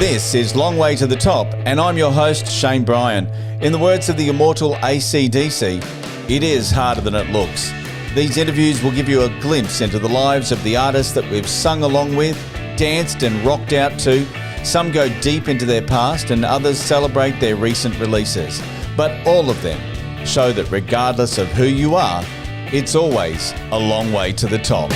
This is Long Way to the Top, and I'm your host, Shane Bryan. In the words of the immortal AC/DC, it is harder than it looks. These interviews will give you a glimpse into the lives of the artists that we've sung along with, danced and rocked out to. Some go deep into their past and others celebrate their recent releases. But all of them show that regardless of who you are, it's always a long way to the top.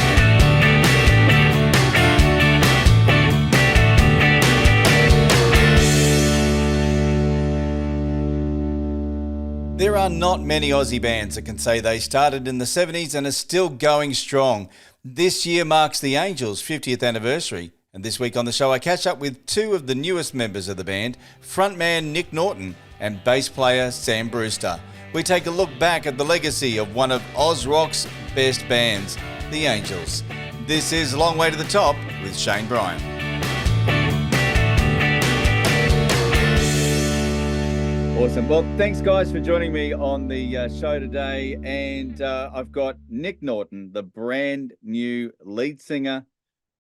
There are not many Aussie bands that can say they started in the 70s and are still going strong. This year marks the Angels' 50th anniversary, and this week on the show I catch up with two of the newest members of the band, frontman Nick Norton and bass player Sam Brewster. We take a look back at the legacy of one of Oz Rock's best bands, the Angels. This is Long Way to the Top with Shane Bryan. Awesome. Well, thanks guys for joining me on the show today. And I've got Nick Norton, the brand new lead singer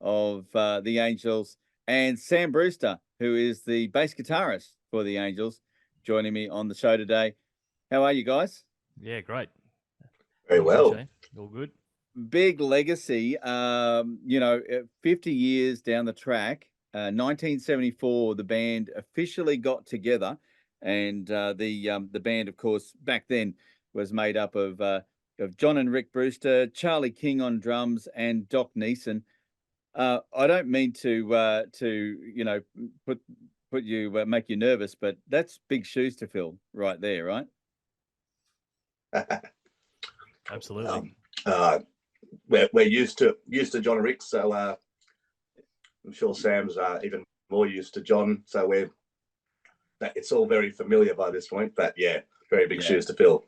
of the Angels, and Sam Brewster, who is the bass guitarist for the Angels, joining me on the show today. How are you guys? Yeah, great. Very well. All good. Big legacy, 50 years down the track. 1974, the band officially got together. And the band, of course, back then was made up of John and Rick Brewster, Charlie King on drums, and Doc Neeson. I don't mean to put you make you nervous, but that's big shoes to fill right there, right? Absolutely. We're used to John and Rick, so I'm sure Sam's even more used to John. So it's all very familiar by this point, but yeah, very big shoes to fill.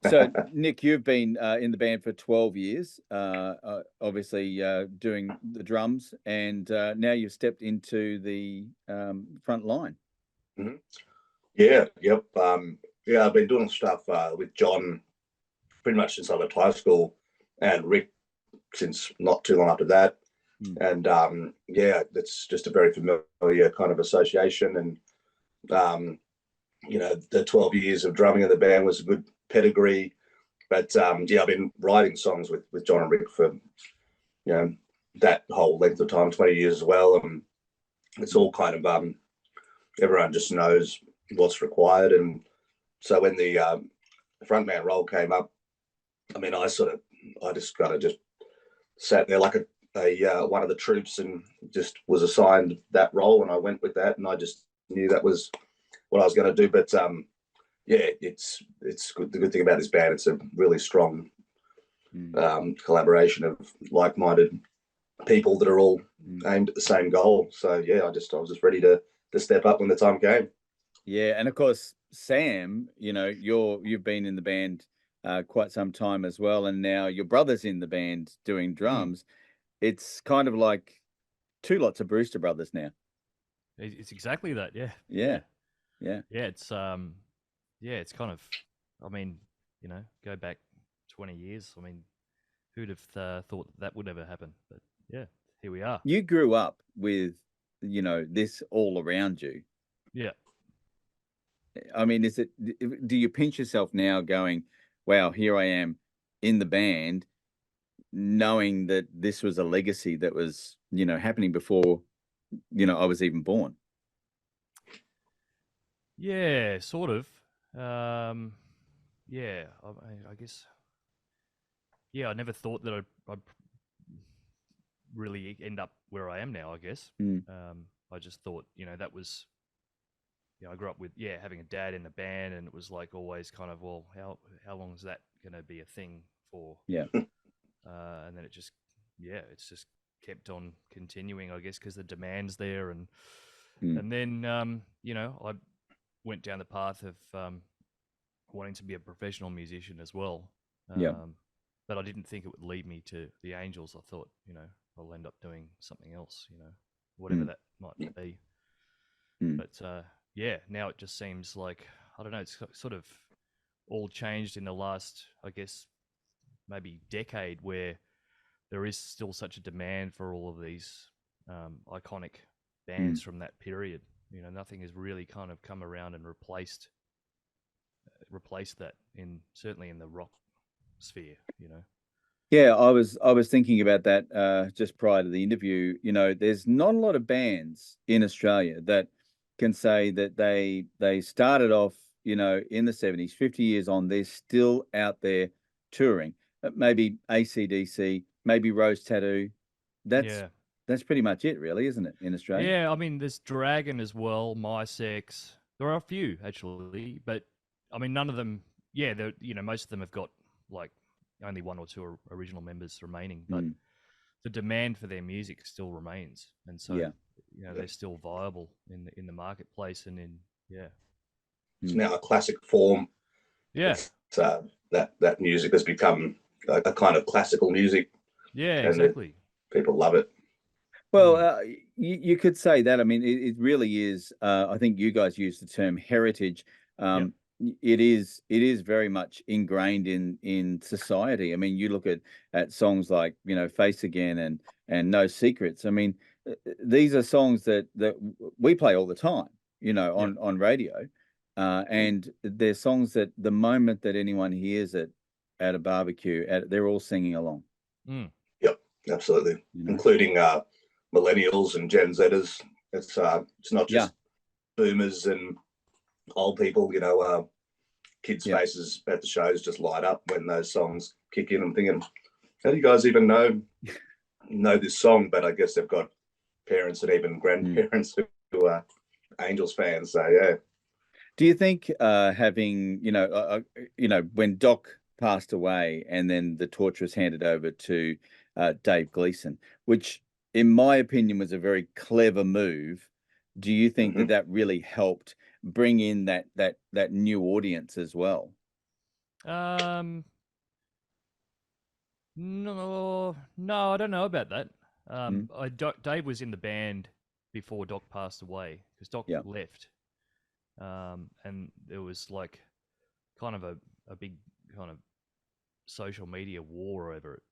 So, Nick, you've been in the band for 12 years, obviously doing the drums, and now you've stepped into the front line. Mm-hmm. Yeah, yep. I've been doing stuff with John pretty much since I left high school, and Rick since not too long after that. And it's just a very familiar kind of association, and the 12 years of drumming in the band was a good pedigree. But I've been writing songs with John and Rick for that whole length of time, 20 years as well. And it's all kind of everyone just knows what's required. And so when the frontman role came up, I mean, I just kind of just sat there like a one of the troops and just was assigned that role, and I went with that, and I just knew that was what I was going to do. But it's good. The good thing about this band, it's a really strong collaboration of like-minded people that are all aimed at the same goal. So I was just ready to step up when the time came. Yeah, and of course, Sam, you've been in the band quite some time as well, and now your brother's in the band doing drums. It's kind of like two lots of Brewster brothers now. It's exactly that, yeah. Yeah. It's it's kind of, I mean, go back 20 years. I mean, who'd have thought that would ever happen? But yeah, here we are. You grew up with, this all around you. Yeah. I mean, do you pinch yourself now going, wow, here I am in the band, knowing that this was a legacy that was, happening before, I was even born? Yeah, sort of. I guess. Yeah, I never thought that I'd really end up where I am now, I guess. I just thought, that was, I grew up with, having a dad in the band, and it was like always kind of, well, how long is that going to be a thing for? Yeah. And then it's just kept on continuing, I guess, because the demand's there. And then, I went down the path of wanting to be a professional musician as well. But I didn't think it would lead me to the Angels. I thought, I'll end up doing something else, whatever that might be. But now it just seems like, I don't know, it's sort of all changed in the last, I guess, maybe decade, where there is still such a demand for all of these iconic bands from that period. You know, nothing has really kind of come around and replaced that certainly in the rock sphere. You know. Yeah, I was thinking about that just prior to the interview. You know, there's not a lot of bands in Australia that can say that they started off, you know, in the 70s, 50 years on, they're still out there touring. Maybe AC/DC, maybe Rose Tattoo. That's pretty much it, really, isn't it, in Australia? Yeah, I mean, there's Dragon as well, MySex. There are a few actually, but I mean, none of them. Yeah, most of them have got like only one or two original members remaining, but the demand for their music still remains, and so they're still viable in the marketplace and it's now a classic form. Yeah, that music has become a kind of classical music. Yeah, exactly. People love it. Well, you could say that. I mean, it really is. I think you guys use the term heritage. It is very much ingrained in society. I mean, you look at songs like, you know, Face Again and No Secrets. I mean, these are songs that we play all the time, you know, on radio, and they're songs that the moment that anyone hears it at a barbecue, they're all singing along. Yep, absolutely, including millennials and Gen Zers. It's not just boomers and old people. You know, kids' faces at the shows just light up when those songs kick in. I'm thinking, how do you guys even know this song? But I guess they've got parents and even grandparents who are Angels fans. So yeah. Do you think having, you know, when Doc passed away and then the torch was handed over to Dave Gleason, which in my opinion was a very clever move, do you think that really helped bring in that new audience as well? No, I don't know about that. Dave was in the band before Doc passed away, because Doc left, and there was like kind of a big kind of social media war over it,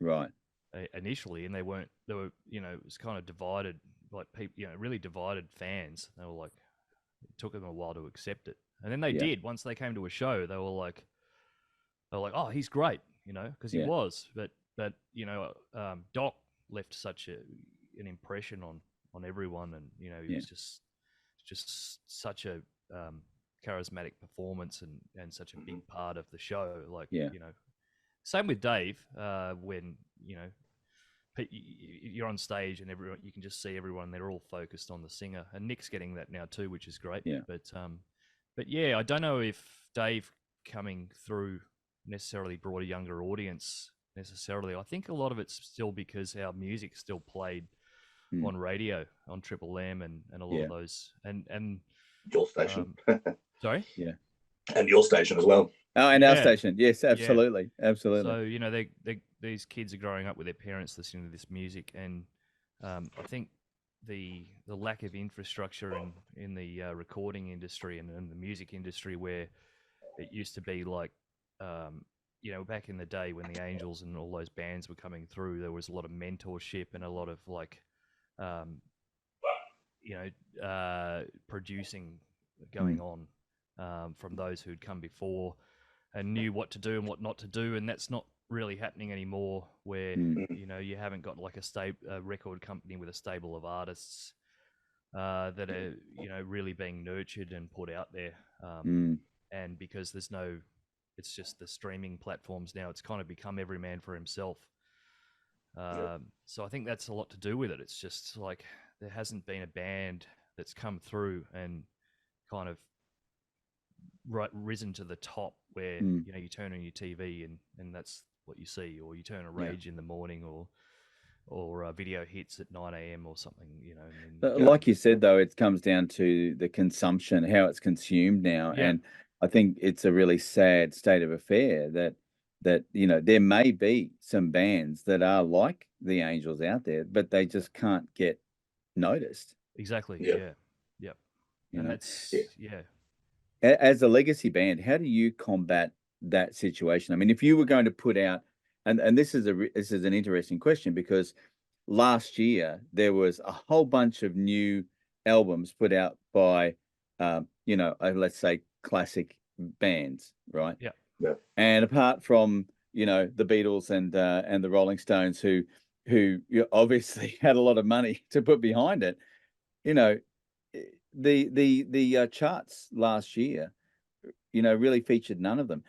right? Initially, and they were, you know, it was kind of divided, like people, you know, really divided fans. They were like, it took them a while to accept it, and then they did. Once they came to a show, they were like, oh, he's great, you know, because he was. But you know, Doc left such an impression on everyone, and you know, he was just such a charismatic performance and such a big part of the show. Like, you know, same with Dave. When you know, you're on stage and everyone, you can just see everyone, they're all focused on the singer, and Nick's getting that now too, which is great. But yeah, I don't know if Dave coming through necessarily brought a younger audience necessarily. I think a lot of it's still because our music's still played on radio, on Triple M and a lot of those, and your station. Sorry? Yeah. And your station as well. Oh, and our station. Yes, absolutely. Absolutely. So, you know, these kids are growing up with their parents listening to this music, and I think the lack of infrastructure in the recording industry and the music industry, where it used to be like, you know, back in the day when the Angels and all those bands were coming through, there was a lot of mentorship and a lot of like, you know, producing going on from those who'd come before and knew what to do and what not to do, and that's not really happening anymore. Where you know, you haven't got like a record company with a stable of artists that are, you know, really being nurtured and put out there, and because there's no, it's just the streaming platforms now. It's kind of become every man for himself. So I think that's a lot to do with it. It's just like there hasn't been a band that's come through and kind of risen to the top where you know, you turn on your TV and that's what you see, or you turn a Rage in the morning, or video hits at 9 a.m. or something, you know. But like you said, though, it comes down to the consumption, how it's consumed now, and I think it's a really sad state of affair that you know, there may be some bands that are like the Angels out there, but they just can't get noticed. Exactly. You and know? that's As a legacy band, how do you combat that situation? I mean, if you were going to put out, and this is an interesting question, because last year there was a whole bunch of new albums put out by, let's say classic bands, right? Yeah. Yeah. And apart from, the Beatles and the Rolling Stones, who obviously had a lot of money to put behind it, the charts last year, really featured none of them.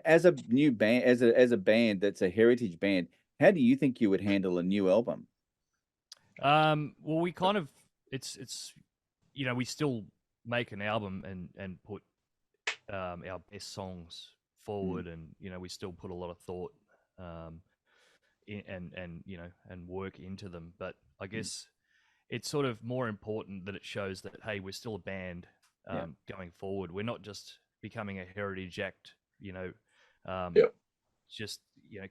As a new band, as a band that's a heritage band, how do you think you would handle a new album? Well, we kind of it's we still make an album and put our best songs forward, and we still put a lot of thought in, and work into them. But I guess it's sort of more important that it shows that, hey, we're still a band going forward. We're not just becoming a heritage act, just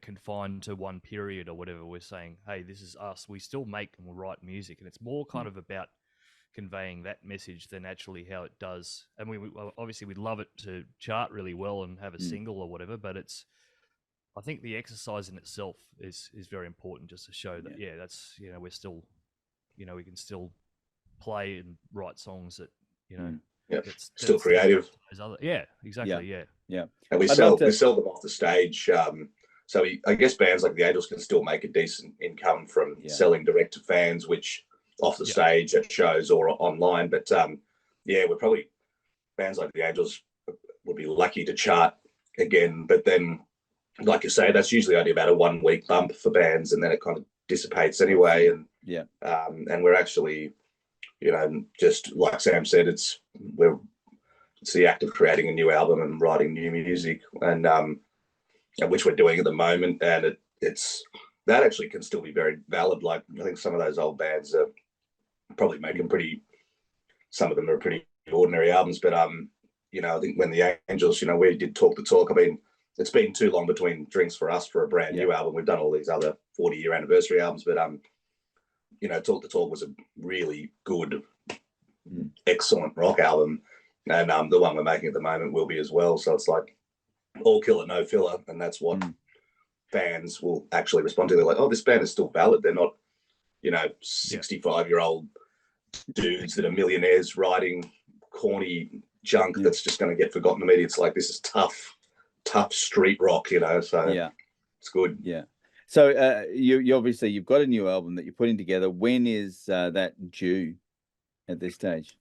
confined to one period or whatever. We're saying, hey, this is us. We still make and write music, and it's more kind of about conveying that message than actually how it does. And we obviously we'd love it to chart really well and have a single or whatever, but I think the exercise in itself is very important, just to show that that's we're still we can still play and write songs that that's still creative. Exactly. Yeah. And we sell them off the stage. So I guess bands like the Angels can still make a decent income from selling direct to fans, which off the stage at shows or online. But we're probably, bands like the Angels would be lucky to chart again. But then, like you say, that's usually only about a 1 week bump for bands, and then it kind of dissipates anyway. And and we're actually, just like Sam said, it's the act of creating a new album and writing new music, and which we're doing at the moment. And it's that actually can still be very valid. Like, I think some of those old bands are probably making some of them are pretty ordinary albums, but I think when the Angels, we did Talk the Talk. I mean, it's been too long between drinks for us for a brand new album. We've done all these other 40-year anniversary albums, but Talk the Talk was a really good, excellent rock album, and the one we're making at the moment will be as well. So it's like all killer, no filler, and that's what fans will actually respond to. They're like, oh, this band is still valid. They're not 65-year-old dudes that are millionaires writing corny junk that's just going to get forgotten immediately. It's like, this is tough street rock, so it's good. So you obviously, you've got a new album that you're putting together. When is that due at this stage?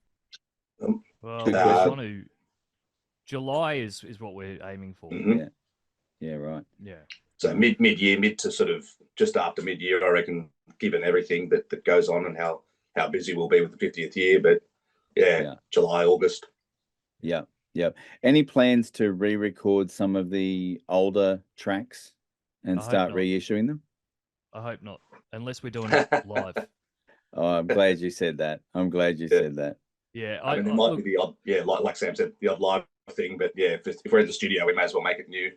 Well, July is what we're aiming for. Right. So mid-year, mid to sort of just after mid-year, I reckon, given everything that goes on and how busy we'll be with the 50th year. But July, August. Yeah. Any plans to re-record some of the older tracks and start reissuing them? I hope not, unless we're doing it live. Oh, I'm glad you said that. said that. Yeah, I mean, there might be the odd, like Sam said, the odd live thing, but if we're in the studio, we may as well make it new.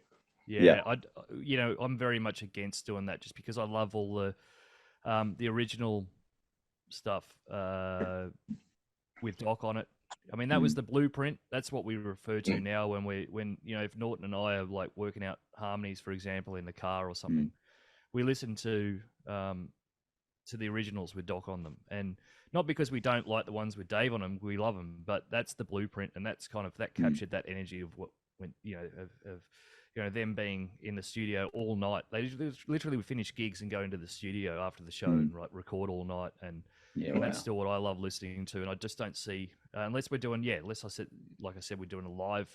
I'm very much against doing that, just because I love all the original stuff with Doc on it. I mean, that was the blueprint. That's what we refer to now when if Norton and I are like working out harmonies, for example, in the car or something, we listen to the originals with Doc on them, and not because we don't like the ones with Dave on them, we love them, but that's the blueprint, and that's kind of that captured that energy of what them being in the studio all night. They literally would finish gigs and go into the studio after the show and record all night, and that's still what I love listening to. And I just don't see, unless we're doing, like I said, we're doing a live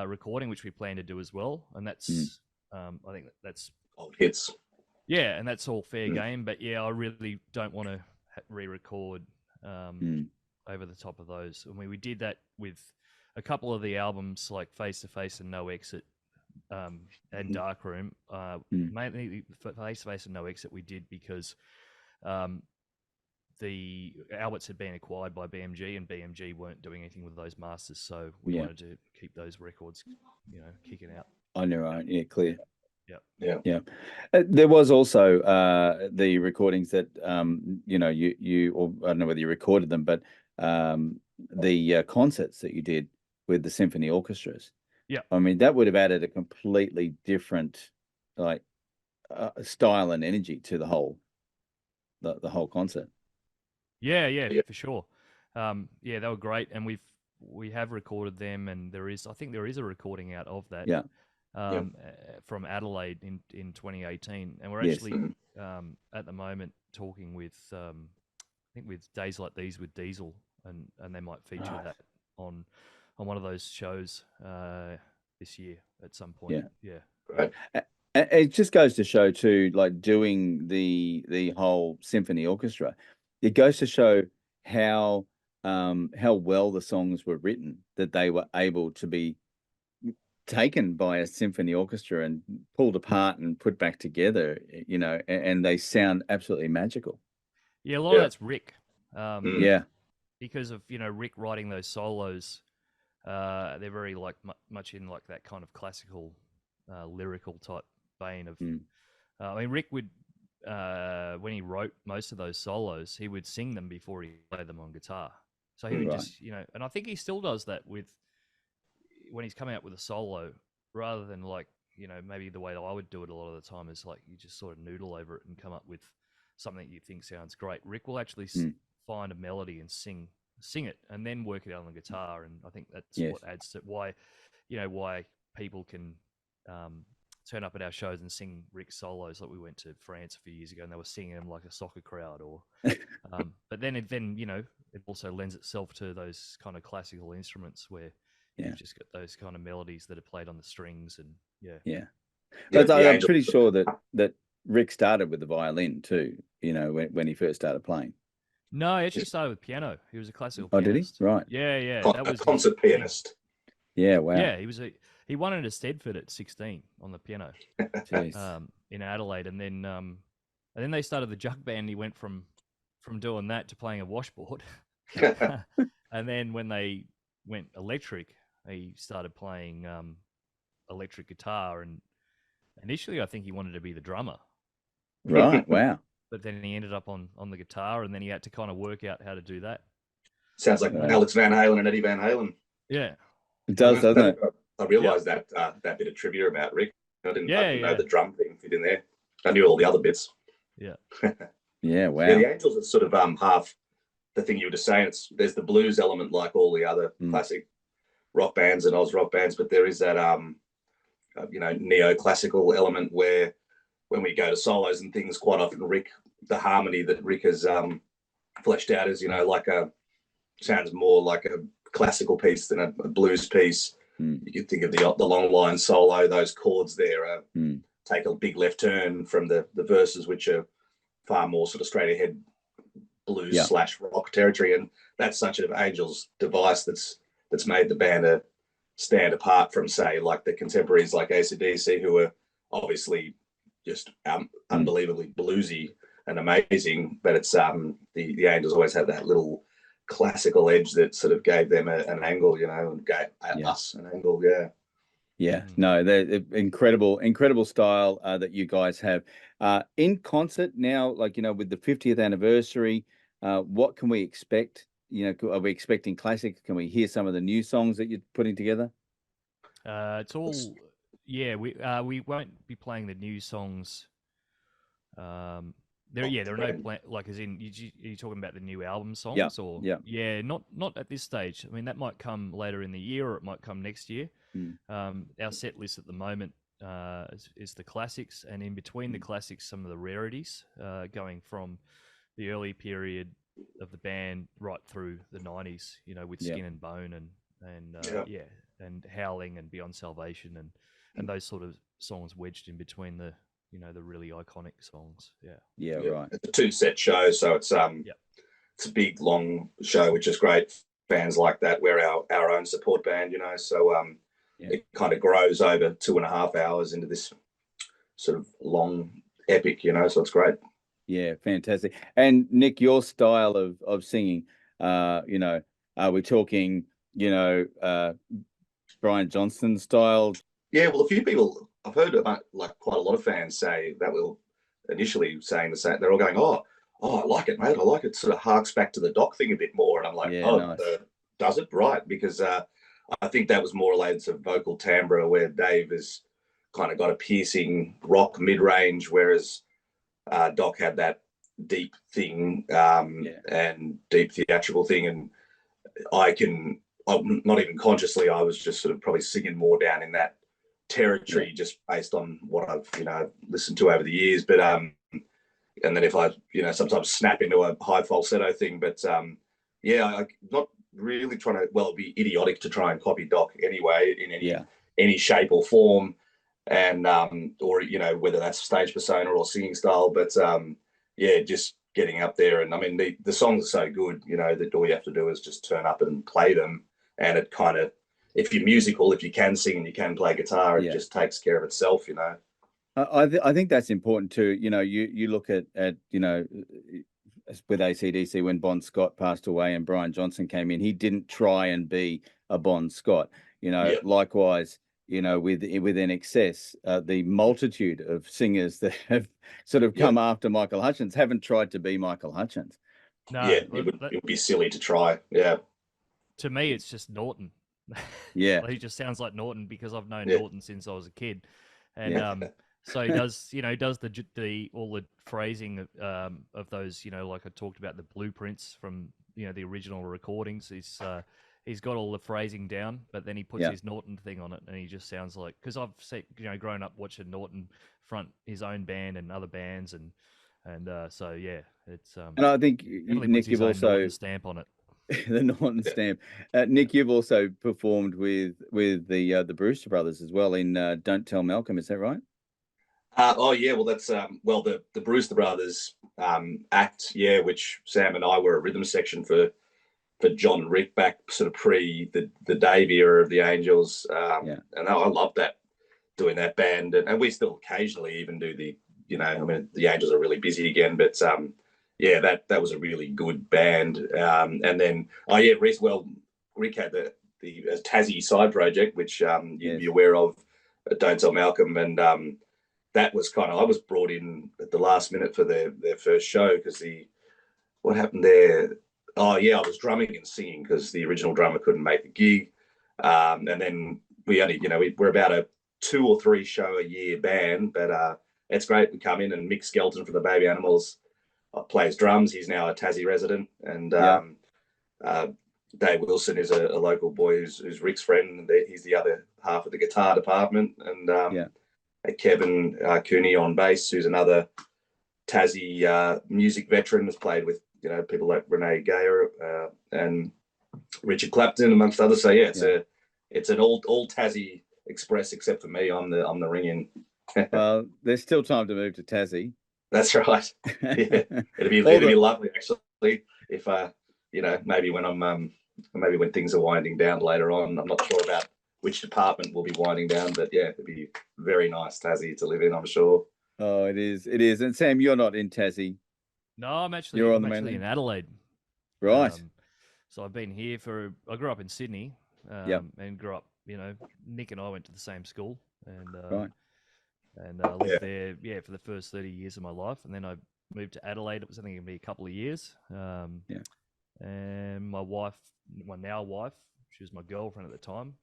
recording, which we plan to do as well, and that's I think that's old hits. Yeah, and that's all fair game, but I really don't want to re-record over the top of those. I mean, we did that with a couple of the albums, like Face to Face and No Exit, and Darkroom. Mainly Face to Face and No Exit we did because the Alberts had been acquired by BMG, and BMG weren't doing anything with those masters, so we wanted to keep those records, kicking out. On your own, clear. Yeah. There was also the recordings that you or I don't know whether you recorded them, but the concerts that you did with the symphony orchestras. Yeah, I mean, that would have added a completely different style and energy to the whole concert. Yeah, for sure. Yeah, they were great, and we have recorded them, and I think there is a recording out of that. Yeah. From Adelaide in 2018, and we're Yes. actually at the moment talking with I think with Days Like These with Diesel, and they might feature that on one of those shows this year at some point. Yeah. Right. It just goes to show too, like doing the whole symphony orchestra, it goes to show how well the songs were written, that they were able to be taken by a symphony orchestra and pulled apart and put back together, you know, and they sound absolutely magical. Yeah, a lot of that's Rick. Yeah. Because of, you know, Rick writing those solos, they're very like much in like that kind of classical lyrical type vein of I mean, Rick would when he wrote most of those solos, he would sing them before he played them on guitar. So he would just, you know, and I think he still does that with when he's coming up with a solo, rather than like, you know, maybe the way that I would do it a lot of the time is like you just sort of noodle over it and come up with something you think sounds great. Rick will actually find a melody and sing it, and then work it out on the guitar. And I think that's what adds to why, you know, why people can turn up at our shows and sing Rick's solos. Like we went to France a few years ago, and they were singing them like a soccer crowd. Or, but then you know, it also lends itself to those kind of classical instruments where you've just got those kind of melodies that are played on the strings, and But I'm pretty sure that Rick started with the violin too, you know, when he first started playing. No, he actually started with piano. He was a classical pianist. Oh, did he? Right. Yeah. That was a concert pianist. Yeah, wow. Yeah, he won at a Stedford at 16 on the piano. In Adelaide, and then they started the jug band. He went from doing that to playing a washboard. And then when they went electric, he started playing electric guitar, and initially I think he wanted to be the drummer. Right, wow. But then he ended up on the guitar, and then he had to kind of work out how to do that. Sounds like Alex Van Halen and Eddie Van Halen. Yeah. It does, doesn't it? I realised that bit of trivia about Rick. I didn't know the drum thing fit in there. I knew all the other bits. Yeah. Yeah, wow. Yeah, the Angels are sort of half the thing you were just saying. There's the blues element like all the other classic rock bands and Oz rock bands, but there is that you know, neoclassical element where when we go to solos and things, quite often the harmony that Rick has fleshed out is, you know, sounds more like a classical piece than a blues piece. You could think of the long line solo, those chords there take a big left turn from the verses, which are far more sort of straight ahead blues / rock territory. And that's such an Angels device that's made the band stand apart from, say, like the contemporaries like AC/DC, who are obviously just unbelievably bluesy and amazing, but it's the Angels always had that little classical edge that sort of gave them an angle, you know, and gave us an angle. No, they're incredible style that you guys have in concert now. Like, you know, with the 50th anniversary, what can we expect? You know, are we expecting classics? Can we hear some of the new songs that you're putting together? It's all we won't be playing the new songs. There are no like as in are you talking about the new album songs or not at this stage. I mean, that might come later in the year, or it might come next year. Our set list at the moment is the classics, and in between the classics, some of the rarities, going from the early period of the band right through the 90s, you know, with Skin and Bone and Howling and Beyond Salvation and those sort of songs wedged in between the, you know, the really iconic songs. Right. It's a 2-set show, so it's a big long show, which is great. Fans like that. We're our own support band, you know, so it kind of grows over 2.5 hours into this sort of long epic, you know, so it's great. Yeah, fantastic. And Nick, your style of singing, you know, are we talking, you know, Brian Johnston style? Yeah, well, a few people I've heard about, like quite a lot of fans say that will initially saying the same. They're all going, oh, I like it, mate. I like it. Sort of harks back to the Doc thing a bit more. And I'm like, nice. Does it? Right. Because I think that was more related to vocal timbre, where Dave has kind of got a piercing rock mid-range, whereas Doc had that deep thing and deep theatrical thing. And I'm not even consciously, I was just sort of probably singing more down in that territory just based on what I've, listened to over the years. But, and then if I, sometimes snap into a high falsetto thing, but I'm not really trying to, it'd be idiotic to try and copy Doc anyway in any shape or form. And, or, whether that's stage persona or singing style, but, just getting up there. And I mean, the songs are so good, that all you have to do is just turn up and play them. And it kind of, if you're musical, if you can sing and you can play guitar, it just takes care of itself, I think that's important too. You look at with AC/DC when Bon Scott passed away and Brian Johnson came in, he didn't try and be a Bon Scott. Likewise, with NXS, the multitude of singers that have sort of come after Michael Hutchence haven't tried to be Michael Hutchence. No, it would be silly to try. Yeah. To me, it's just Norton. Yeah. He just sounds like Norton because I've known Norton since I was a kid. And so he does, does the all the phrasing of those, like I talked about the blueprints from, the original recordings. He's got all the phrasing down, but then he puts his Norton thing on it, and he just sounds like, because I've seen, grown up watching Norton front his own band and other bands, and so it's and I think Nick, you've also Norton stamp on it. The Norton stamp. Nick, you've also performed with the Brewster brothers as well in Don't Tell Malcolm, is that right? Well, that's the Brewster brothers act, which Sam and I were a rhythm section for John and Rick back sort of pre the Dave era of the Angels. And I love that, doing that band, and we still occasionally even do the the Angels are really busy again, but that was a really good band. And then Rick had the Tassie side project, which you'd be aware of, Don't Tell Malcolm, and that was I was brought in at the last minute for their first show, because what happened there? I was drumming and singing because the original drummer couldn't make the gig. And then we only, we're about a 2 or 3 show a year band, but it's great. We come in, and Mick Skelton from the Baby Animals plays drums. He's now a Tassie resident. And Dave Wilson is a local boy who's Rick's friend, and he's the other half of the guitar department. And Kevin Cooney on bass, who's another Tassie music veteran, has played with people like Renee Gayer and Richard Clapton, amongst others. So it's an all Tassie express, except for me. I'm the ring-in. Well, there's still time to move to Tassie. That's right. Yeah. it'd be lovely, actually, if maybe when things are winding down later on. I'm not sure about which department will be winding down, but it'd be very nice Tassie to live in, I'm sure. Oh, it is. And Sam, you're not in Tassie. No, I'm actually in Adelaide. Right. So I've been here I grew up in Sydney, and grew up, Nick and I went to the same school, and I lived there, for the first 30 years of my life. And then I moved to Adelaide. It was only going to be a couple of years. And my wife, my now wife, she was my girlfriend at the time.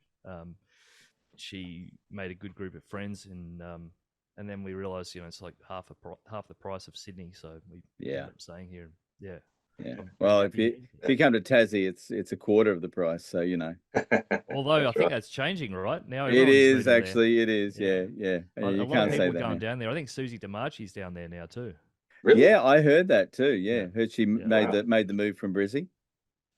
She made a good group of friends, and then we realized, it's like half the price of Sydney, so we ended up staying here. Yeah. Well, if you come to Tassie, it's a quarter of the price, so Although I think that's changing right now. It is actually. It is. Yeah. You can't say that. Going down there. I think Susie DiMarchi's down there now too. Really? Yeah, I heard that too. Yeah, heard she made the move from Brizzy.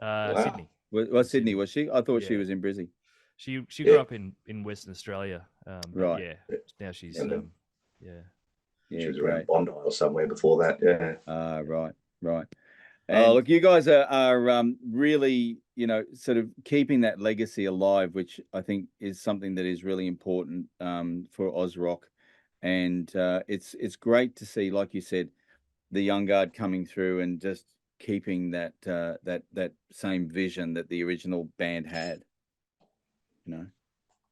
Sydney. Was Sydney? Was she? I thought she was in Brizzy. She grew up in Western Australia. Right. Yeah. Now she's she was great. around Bondi or somewhere before that. Yeah. Right. Look, you guys are really, sort of keeping that legacy alive, which I think is something that is really important for Oz Rock, and it's great to see, like you said, the young guard coming through and just keeping that same vision that the original band had.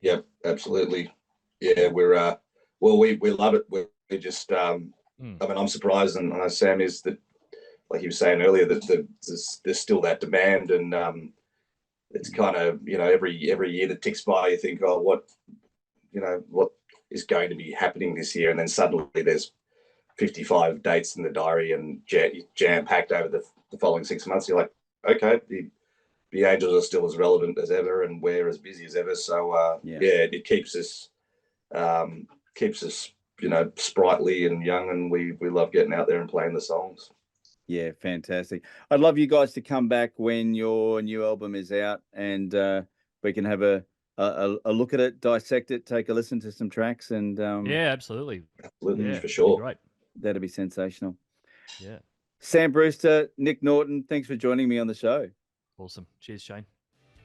Yeah, absolutely. Yeah, we're we love it. We're just I mean, I'm surprised, and I know Sam is, that, like you were saying earlier, that there's still that demand, and it's kind of, every year that ticks by, you think, oh, what is going to be happening this year, and then suddenly there's 55 dates in the diary and jam packed over the following 6 months. You're like, okay, the Angels are still as relevant as ever, and we're as busy as ever. So it keeps us sprightly and young, and we love getting out there and playing the songs. Yeah, fantastic. I'd love you guys to come back when your new album is out, and we can have a look at it, dissect it, take a listen to some tracks, and absolutely, for sure. Great. That'd be sensational. Yeah. Sam Brewster, Nick Norton, thanks for joining me on the show. Awesome. Cheers, Shane.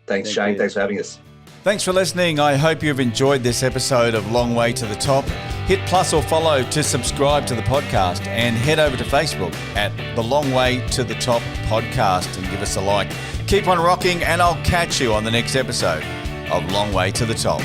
Thanks, Shane. You. Thanks for having us. Thanks for listening. I hope you've enjoyed this episode of Long Way to the Top. Hit plus or follow to subscribe to the podcast, and head over to Facebook at The Long Way to the Top podcast and give us a like. Keep on rocking, and I'll catch you on the next episode of Long Way to the Top.